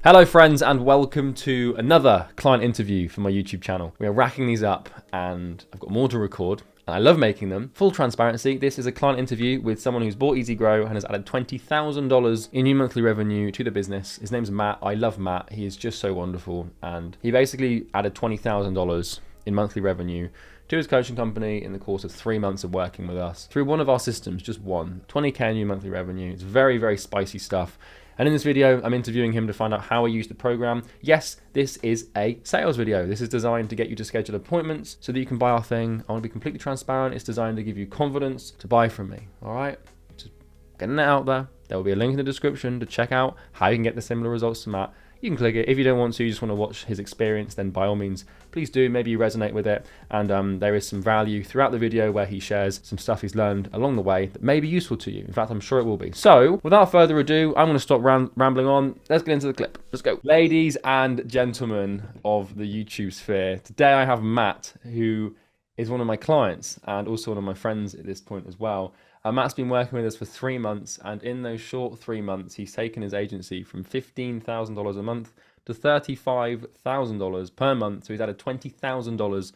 Hello friends and welcome to another client interview for my YouTube channel. We are racking these up and I've got more to record. I love making them. Full transparency, this is a client interview with someone who's bought EasyGrow and has added $20,000 in new monthly revenue to the business. His name's Matt. I love Matt. He is just so wonderful. And he basically added $20,000 in monthly revenue to his coaching company in the course of 3 months of working with us through one of our systems, just one. 20K new monthly revenue. It's very, very spicy stuff. And in this video, I'm interviewing him to find out how he used the program. Yes, this is a sales video. This is designed to get you to schedule appointments so that you can buy our thing. I want to be completely transparent. It's designed to give you confidence to buy from me. All right, just getting it out there. There will be a link in the description to check out how you can get the similar results to Matt. You can click it. If you don't want to, you just want to watch his experience, then by all means, please do. Maybe you resonate with it. And there is some value throughout the video where he shares some stuff he's learned along the way that may be useful to you. In fact, I'm sure it will be. So without further ado, I'm going to stop rambling on. Let's get into the clip. Let's go. Ladies and gentlemen of the YouTube sphere, today I have Matt, who is one of my clients and also one of my friends at this point as well. Matt's been working with us for 3 months, and in those short 3 months, he's taken his agency from $15,000 a month to $35,000 per month. So he's added $20,000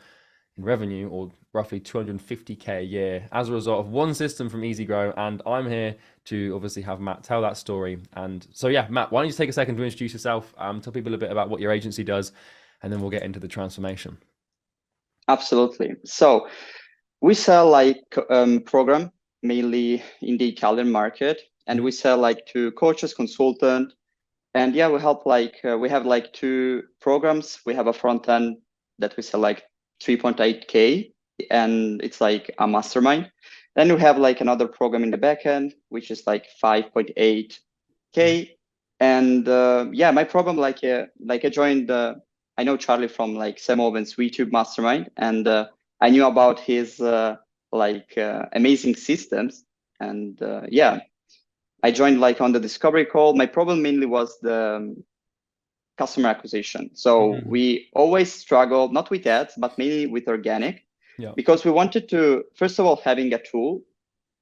in revenue, or roughly $250K a year, as a result of one system from EasyGrow. And I'm here to obviously have Matt tell that story. And so, yeah, Matt, why don't you take a second to introduce yourself, tell people a bit about what your agency does, and then we'll get into the transformation. Absolutely. So we sell program mainly in the Italian market, and we sell to coaches, consultant, and yeah, we help we have 2 programs. We have a front end that we sell 3.8K, and it's a mastermind. Then we have another program in the back end, which is 5.8K. And yeah, my program I joined. I know Charlie from Sam Owen's YouTube mastermind, and I knew about his amazing systems. And yeah, I joined on the discovery call. My problem mainly was the customer acquisition. So we always struggled, not with ads, but mainly with organic, because we wanted to, first of all, having a tool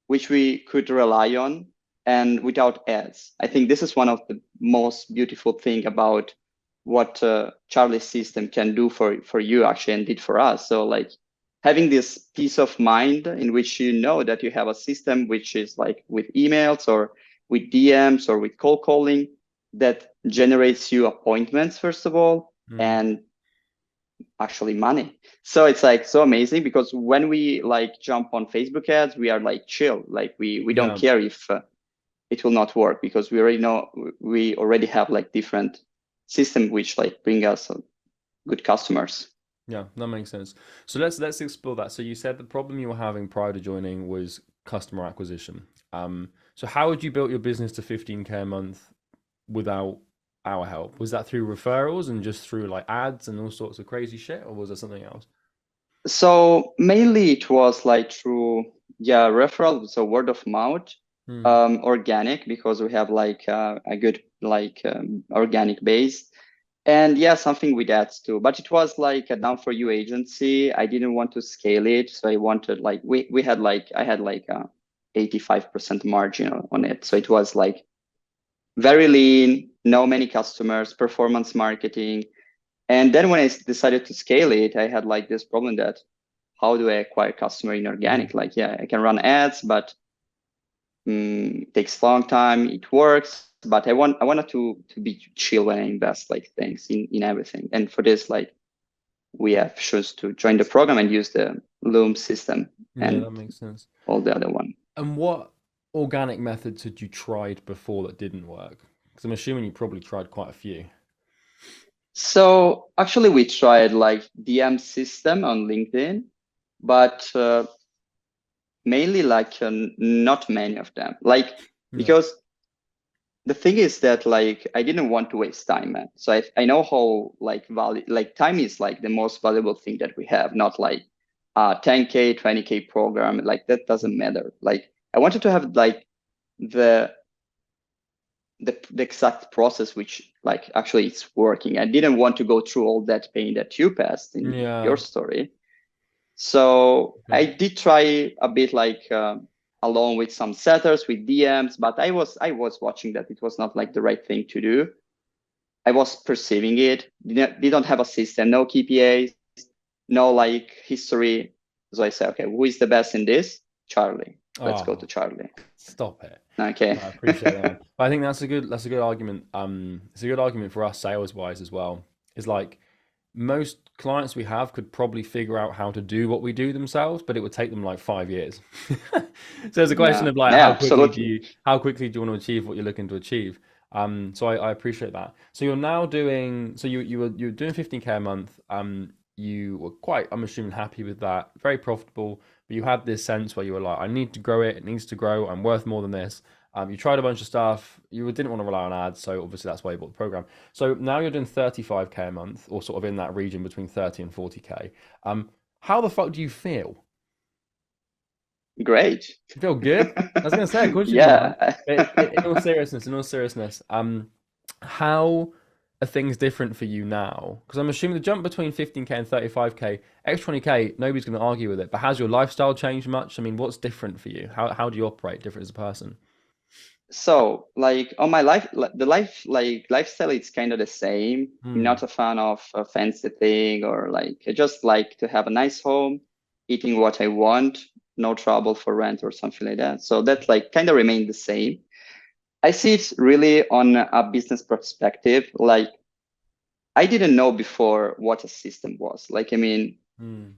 which we could rely on and without ads. I think this is one of the most beautiful thing about what Charlie's system can do for you actually, and did for us. So having this peace of mind in which you know that you have a system which is with emails or with DMs or with cold calling that generates you appointments, first of all, and actually money. So it's so amazing, because when we jump on Facebook ads, we are chill. We don't care if it will not work, because we already know, we already have different system which bring us good customers. Yeah, that makes sense. So let's explore that. So you said the problem you were having prior to joining was customer acquisition. So how would you build your business to 15K a month without our help? Was that through referrals and just through ads and all sorts of crazy shit, or was there something else? So mainly it was through referral, so word of mouth, organic, because we have a good organic base. And yeah, something with ads too, but it was a done for you agency. I didn't want to scale it, so I wanted we had I had a 85% margin on it, so it was very lean, no many customers, performance marketing. And then when I decided to scale it, I had this problem that how do I acquire customer in organic? Yeah, I can run ads, but it takes a long time. It works, but I wanted to be chill when I invest things in everything. And for this, we have chose to join the program and use the Loom system. And that makes sense. All the other one. And what organic methods had you tried before that didn't work? Because I'm assuming you probably tried quite a few. So actually we tried DM system on LinkedIn, but mainly not many of them. Because the thing is that I didn't want to waste time, man. So I know how time is the most valuable thing that we have, not 10K, 20K program. That doesn't matter. I wanted to have the exact process which actually it's working. I didn't want to go through all that pain that you passed in your story. So I did try a bit along with some setters with DMs, but I was watching that it was not the right thing to do. I was perceiving it. They don't have a system, no KPIs, no like history. So I said, okay, who is the best in this? Charlie. Let's go Oh, to Charlie. stop it. Okay. No, I appreciate that, man. But I think that's a good argument. It's a good argument for us sales wise as well. Is like most clients we have could probably figure out how to do what we do themselves, but it would take them like 5 years. So it's a question Yeah. of like Yeah, absolutely. how quickly do you want to achieve what you're looking to achieve? So I appreciate that. So you're now doing so you were doing 15K a month. You were quite, I'm assuming, happy with that, very profitable, but you had this sense where you were like, I need to grow it, it needs to grow, I'm worth more than this. You tried a bunch of stuff. You didn't want to rely on ads, so obviously that's why you bought the program. So now you're doing 35K a month, or sort of in that region between 30 and 40K. How the fuck do you feel? Great. You feel good? I was gonna say, of course you do, man. Yeah. But in all seriousness, how are things different for you now? Because I'm assuming the jump between 15K and 35K, X 20K, nobody's going to argue with it. But has your lifestyle changed much? I mean, what's different for you? How do you operate different as a person? So like on my life, the lifestyle, it's kind of the same. I'm Hmm. not a fan of a fancy thing, or like I just like to have a nice home, eating what I want, no trouble for rent or something like that. So that like kind of remained the same. I see it really on a business perspective. Like I didn't know before what a system was. Like I mean, Hmm.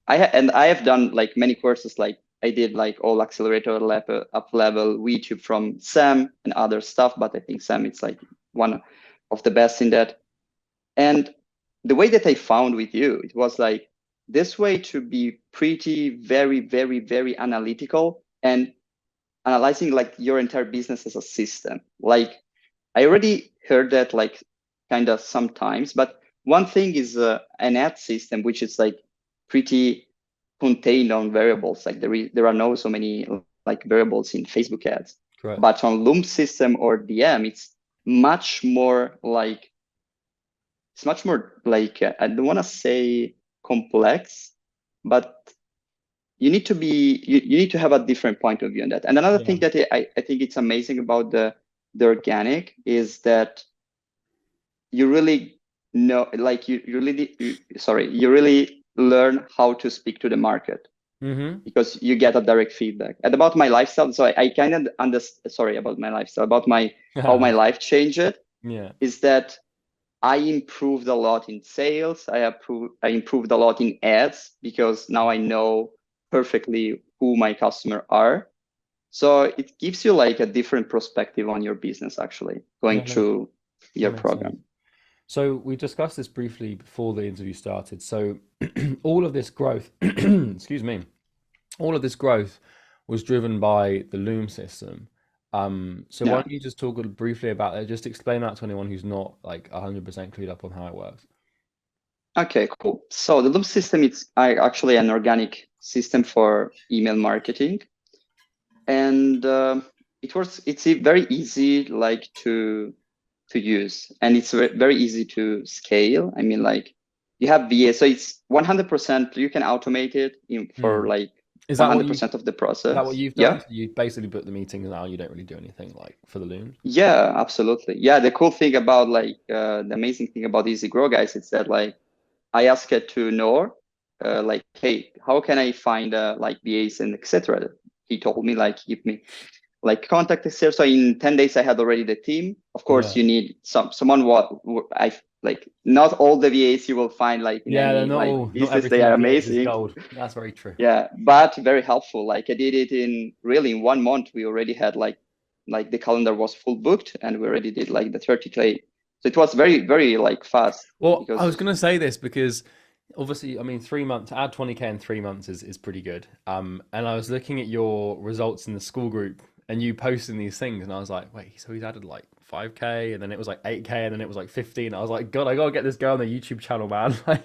and I have done like many courses. Like I did like all accelerator level, up level, YouTube from Sam and other stuff. But I think Sam it's like one of the best in that. And the way that I found with you, it was like this way to be pretty, very, very, very analytical and analyzing like your entire business as a system. Like I already heard that like kind of sometimes, but one thing is an ad system, which is like pretty contained on variables. Like there are no so many like variables in Facebook ads, Correct. but on Loom system or DM, it's much more like I don't want to say complex, but you need to have a different point of view on that. And another Yeah. thing that I think it's amazing about the organic is that you really know, like you really learn how to speak to the market Mm-hmm. because you get a direct feedback. And about my lifestyle, so I kind of understand, sorry, about my lifestyle, about my how my life changed Yeah. is that I improved a lot in sales. I improved a lot in ads because now I know perfectly who my customer are. So it gives you like a different perspective on your business actually going That makes through that your makes sense. program. So we discussed this briefly before the interview started. So all of this growth, excuse me, all of this growth was driven by the Loom system. So why Yeah. don't you just talk briefly about it? Just explain that to anyone who's not like 100% clued up on how it works. Okay, cool. So the Loom system is actually an organic system for email marketing, and it's very easy like to use, and it's very easy to scale. I mean, like you have VA, so it's 100%. You can automate it Hmm. for like Is that what you 100% of the is that what process. you've done? Yeah. So you basically book the meetings now. You don't really do anything like for the Looms. Yeah, absolutely. Yeah, the cool thing about like the amazing thing about Easy Grow guys is that like I asked it to Noor, like, hey, how can I find like VAs and etc. He told me like give me like contact etc. So in 10 days I had already the team. Of course, Yeah. you need someone what I like not all the VAs you will find like in Yeah, they're any like not business, every they are single VA is amazing. gold. That's very true. Yeah, but very helpful. Like I did it in really in 1 month. We already had like the calendar was full booked, and we already did like the 30K. So it was very very like fast Well, I was because going to say this because obviously, I mean, 3 months to add 20K in 3 months is pretty good. And I was looking at your results in the school group and you posting these things, and I was like, wait, so he's added like 5K, and then it was like 8K, and then it was like 15. I was like, God, I gotta get this guy on the YouTube channel, man. Like,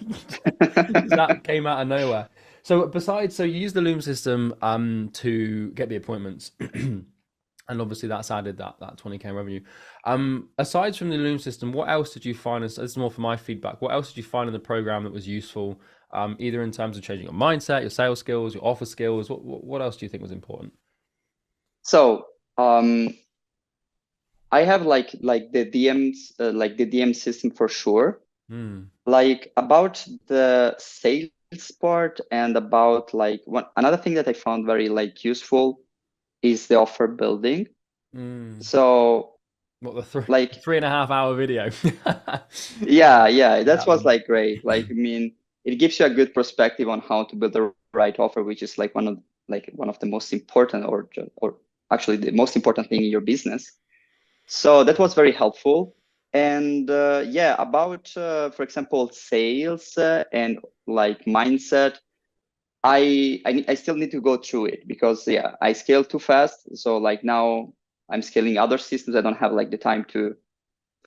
that came out of nowhere. So besides, so you use the Loom system to get the appointments. And obviously that's added that 20K revenue. Aside from the Loom system, what else did you find? This is more for my feedback. What else did you find in the program that was useful, either in terms of changing your mindset, your sales skills, your offer skills? What else do you think was important? so um I have like the DMs, like the DM system for sure. Mm, Like about the sales part and about like another thing that I found very like useful is the offer building. mm. So What like 3.5 hour video? yeah, that That was one. like great. Like I mean, it gives you a good perspective on how to build the right offer, which is like one of the most important or actually the most important thing in your business. So that was very helpful. And yeah, about for example, sales and like mindset, I still need to go through it because yeah, I scaled too fast. So like now I'm scaling other systems. I don't have like the time to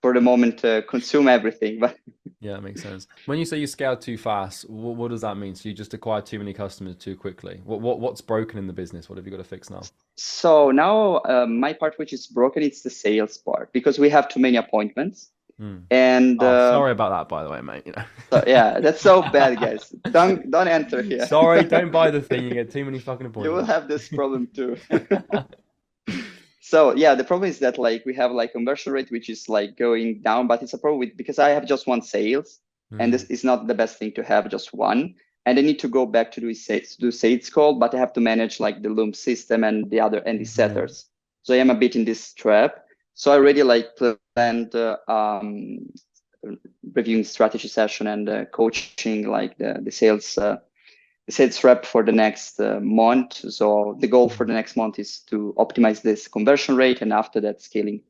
for the moment consume everything. But Yeah, that makes sense. When you say you scale too fast, what does that mean? So you just acquire too many customers too quickly? What's broken in the business? What have you got to fix now? so now my part which is broken, it's the sales part because we have too many appointments. Hmm. And Oh, sorry about that, by the way, mate. You so know. yeah, that's so bad, guys. Don't enter here. Sorry, don't buy the thing. You get too many fucking You will appointments. have this problem too. So yeah, the problem is that like we have like conversion rate which is like going down, but it's a problem with because I have just one sales, and this Hmm. is not the best thing to have just one. And I need to go back to do sales call, but I have to manage like the Loom system and the Yeah. setters. So I am a bit in this trap. So I already like planned reviewing strategy session and coaching like the sales rep for the next month. So the goal for the next month is to optimize this conversion rate, and after that, scaling,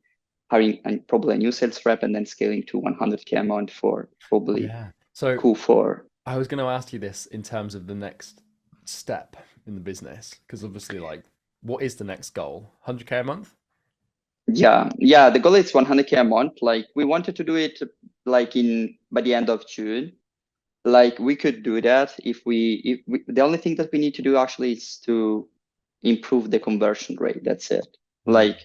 hiring and probably a new sales rep, and then scaling to 100K a month for probably Yeah. So Q4. I was going to ask you this in terms of the next step in the business, because obviously, like, what is the next goal? 100K a month? Yeah. The goal is 100K a month. Like we wanted to do it like in by the end of June. Like we could do that if we the only thing that we need to do actually is to improve the conversion rate. That's it. Hmm. Like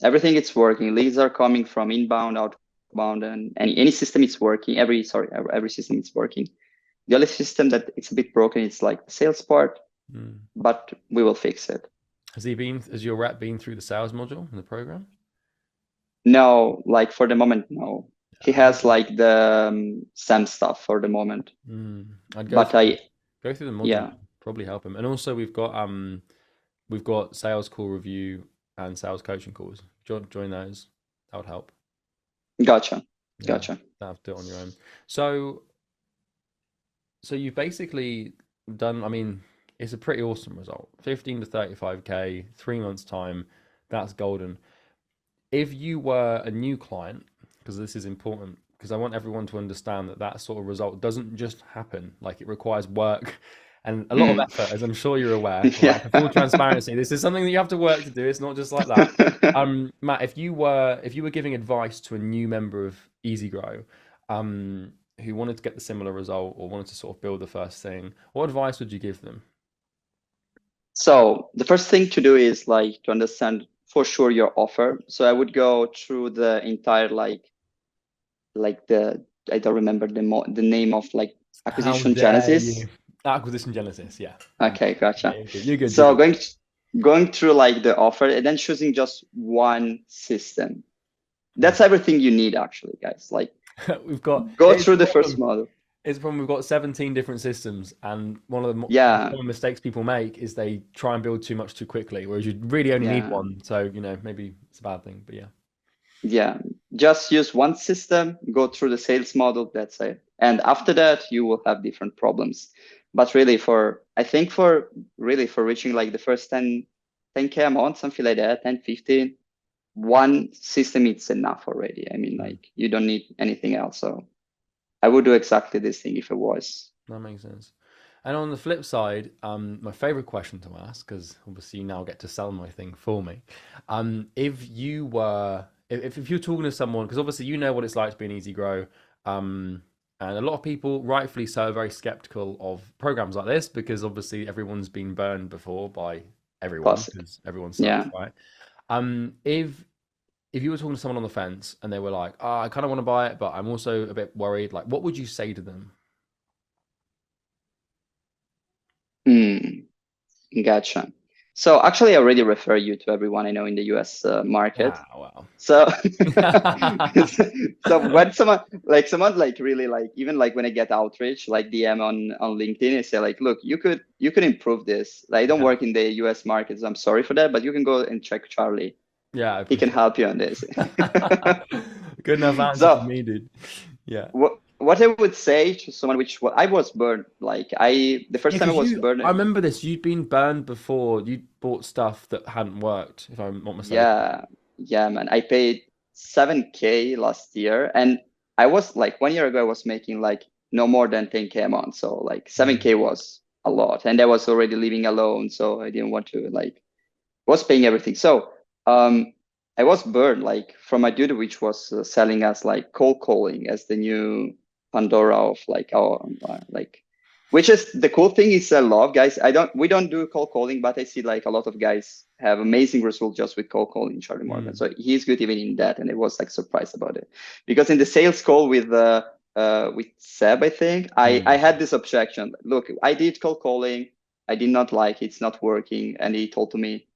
everything is working. Leads are coming from inbound, outbound, and any system is working. Every system is working. The only system that it's a bit broken is like the sales part, Hmm. but we will fix it. Has your rep been through the sales module in the program? No, like for the moment, no. He I has like the SAM stuff for the moment, I'd but I go through the module, yeah, probably help him. And also we've got sales call review and sales coaching calls. Join those. That would help. gotcha, Yeah. gotcha. Don't have to do it on your own. So you've basically done, I mean, it's a pretty awesome result. 15 to 35K, 3 months time. That's golden. If you were a new client, because this is important, because I want everyone to understand that that sort of result doesn't just happen. Like it requires work and a lot of Mm. effort, as I'm sure you're aware. Right, Yeah. for full transparency, this is something that you have to work to do. It's not just like that. Matt, if you were giving advice to a new member of Easy Grow, who wanted to get the similar result or wanted to sort of build the first thing, what advice would you give them? So the first thing to do is like to understand for sure your offer. So I would go through the entire like the I don't remember the name of like How acquisition dare genesis. you? Acquisition Genesis, yeah. Okay, Yeah, gotcha. you're good. You're good. You're So good. going through like the offer and then choosing just one system. Hmm. That's everything you need actually, guys. Like We've got go it's a through the first problem. model. It's a problem. We've got 17 different systems, and one of the most Yeah, common mistakes people make is they try and build too much too quickly, whereas you really only need yeah. one. So maybe it's a bad thing, but yeah. Yeah, just use one system, go through the sales model, that's it. And after that, you will have different problems. But really I think for really for reaching like the first 10K a month, something like that, 10, 15, one system is enough already. I mean, Mm, like you don't need anything else. So I would do exactly this thing if it was. that makes sense. And on the flip side, my favorite question to ask, because obviously you now get to sell my thing for me. If you were, if you're talking to someone, because obviously you know what it's like to be an easy grow, and a lot of people, rightfully so, are very skeptical of programs like this because obviously everyone's been burned before by everyone Classic. because everyone sucks, Yeah. right? If you were talking to someone on the fence and they were like, "Oh, I kind of want to buy it, but I'm also a bit worried," like, what would you say to them? Hmm. Gotcha. So actually, I already refer you to everyone I know in the US market. Ah, wow. So, so when someone like really like even like when I get outreach like DM on LinkedIn, I say like, look, you could improve this. Like, I don't Yeah. work in the US markets. I'm sorry for that, but you can go and check Charlie. Yeah, I He can appreciate help you on this. that. Good enough answer for So me, dude. Yeah. what I would say to someone which what I was burned like the Yeah, first time I because was I burned. remember this. You'd been burned before. You bought stuff that hadn't worked, if I'm not mistaken. Yeah, yeah, man. I paid 7K last year, and I was like 1 year ago, I was making like no more than 10K a month. So like Mm. 7K was a lot, and I was already living alone, so I didn't want to like was paying everything. So I was burned like from a dude which was selling us like cold calling as the new Pandora of like our like, which is the cool thing is I love guys. We don't do cold calling, but I see like a lot of guys have amazing results just with cold calling Charlie Morgan. Mm. So he's good even in that, and I was like surprised about it because in the sales call with Seb, I think I Mm. had this objection. Look, I did cold calling. I did not like it. It's not working, and he told to me,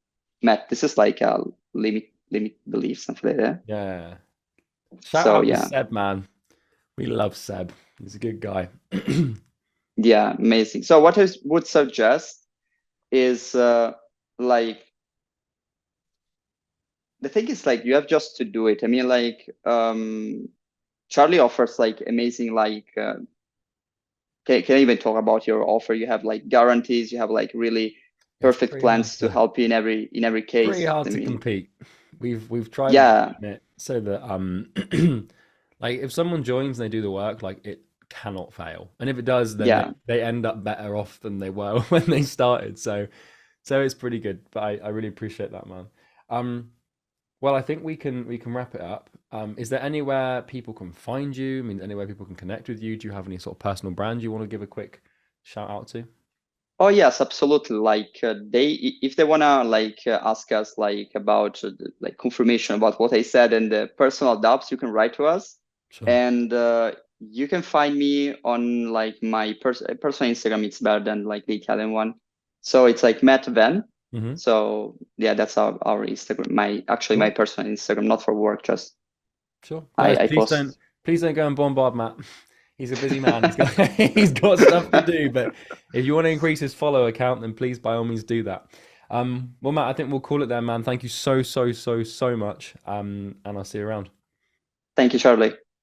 Matt, this is like a limit belief, something like that. Yeah. Shout So out to yeah, Seb, man. We love Seb. He's a good guy. yeah, amazing. So what I would suggest is like the thing is like you have just to do it. I mean, like Charlie offers like amazing like can I even talk about your offer? You have like guarantees, you have like really It's perfect pretty hard plans to to help you in every pretty case. hard I to mean, compete. We've tried to yeah, design it so that like if someone joins and they do the work, like it cannot fail. And if it does, then yeah. they end up better off than they were when they started. So it's pretty good. But I really appreciate that, man. Um well, I think we can wrap it up. Is there anywhere people can find you? I mean, anywhere people can connect with you? Do you have any sort of personal brand you want to give a quick shout out to? Oh yes, absolutely. Like if they wanna like ask us like about like confirmation about what I said and the personal doubts, you can write to us, Sure. and you can find me on like my personal Instagram. It's better than like the Italian one, so it's like Matt Van. Hmm. So yeah, that's our Instagram. My actually my Cool. personal Instagram, not for work. Just Sure. Guys, I please post. don't go and bombard Matt. He's a busy man. He's got he's got stuff to do. But if you want to increase his follow account, then please by all means do that. Well, Matt, I think we'll call it there, man. Thank you so much. And I'll see you around. Thank you, Charlie.